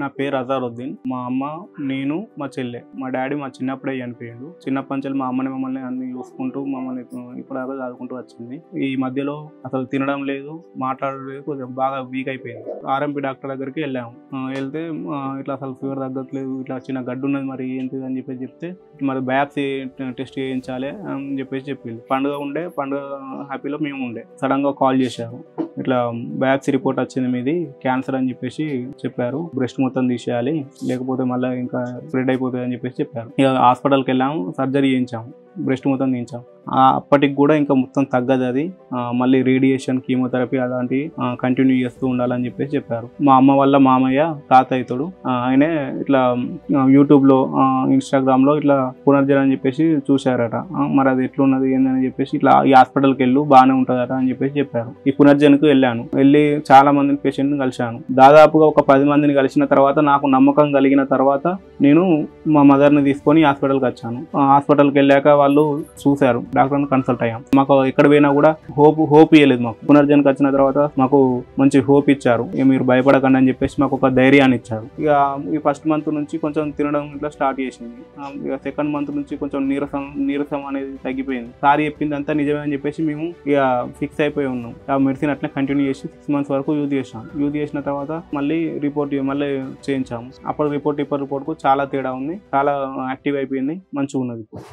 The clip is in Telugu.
నా పేరు అజారుద్దీన్. మా అమ్మ, నేను, మా చెల్లె. మా డాడీ మా చిన్నప్పుడే చనిపోయాడు. చిన్నప్పటి నుంచి మా అమ్మని మమ్మల్ని అన్ని చూసుకుంటూ మమ్మల్ని ఇప్పుడు దాకా చదువుకుంటూ వచ్చింది. ఈ మధ్యలో అసలు తినడం లేదు, మాట్లాడలేదు, కొంచెం బాగా వీక్ అయిపోయింది. ఆర్ఎంపీ డాక్టర్ దగ్గరికి వెళ్ళాము. వెళ్తే ఇట్లా అసలు ఫీవర్ తగ్గట్లేదు, ఇట్లా చిన్న గడ్డు ఉన్నది, మరి ఏంటిది అని చెప్పేసి చెప్తే మరి బయాప్సీ టెస్ట్ చేయించాలి అని చెప్పేసి చెప్పింది. పండుగ హ్యాపీలో మేము ఉండే. సడన్ గా కాల్ చేశారు, ఇట్లా బయాప్సీ రిపోర్ట్ వచ్చింది, మీది క్యాన్సర్ అని చెప్పేసి చెప్పారు. బ్రెస్ట్ మొత్తం తీసేయాలి, లేకపోతే మళ్ళీ ఇంకా స్ప్రెడ్ అయిపోతుంది అని చెప్పేసి చెప్పారు. ఇక హాస్పిటల్కి వెళ్ళాము, సర్జరీ చేయించాము, బ్రెస్ట్ మొత్తం తీయించాము. అప్పటికి కూడా ఇంకా మొత్తం తగ్గదు అది, మళ్ళీ రేడియేషన్, కీమోథెరపీ అలాంటివి కంటిన్యూ చేస్తూ ఉండాలని చెప్పేసి చెప్పారు. మా అమ్మ వాళ్ళ మామయ్య తాతయ్యతోడు ఆయనే ఇట్లా యూట్యూబ్ లో ఇన్స్టాగ్రామ్ లో ఇట్లా పునర్జన్ అని చెప్పేసి చూశారట. మరి అది ఎట్లున్నది ఏందని చెప్పేసి ఇట్లా ఈ హాస్పిటల్కి వెళ్ళు, బాగానే ఉంటుందట అని చెప్పేసి చెప్పారు. ఈ పునర్జన్కు వెళ్ళాను. వెళ్ళి చాలా మందిని పేషెంట్ని కలిశాను. దాదాపుగా ఒక 10 మందిని కలిసిన తర్వాత నాకు నమ్మకం కలిగిన తర్వాత నేను మా మదర్ని తీసుకొని హాస్పిటల్కి వచ్చాను. హాస్పిటల్కి వెళ్ళాక వాళ్ళు చూశారు, డాక్టర్ని కన్సల్ట్ అయ్యాం. మాకు ఎక్కడ పోయినా కూడా హోప్ ఇవ్వలేదు. మాకు పునర్జన్కి వచ్చిన తర్వాత మాకు మంచి హోప్ ఇచ్చారు. మీరు భయపడకండి అని చెప్పేసి మాకు ఒక ధైర్యాన్ని ఇచ్చారు. ఇక ఈ ఫస్ట్ మంత్ నుంచి కొంచెం తినడం ఇట్లా స్టార్ట్ చేసింది. ఇక సెకండ్ మంత్ నుంచి కొంచెం నీరసం అనేది తగ్గిపోయింది. సారి చెప్పింది అంతా నిజమే అని చెప్పేసి మేము ఇక ఫిక్స్ అయిపోయి ఉన్నాం. ఆ మెడిసిన్ అట్లా కంటిన్యూ చేసి 6 months వరకు యూజ్ చేసాం. యూజ్ చేసిన తర్వాత మళ్ళీ రిపోర్ట్ చేయించాము. అప్పుడు రిపోర్ట్ కు చాలా తేడా ఉంది, చాలా యాక్టివ్ అయిపోయింది, మంచిగా ఉన్నది ఇప్పుడు.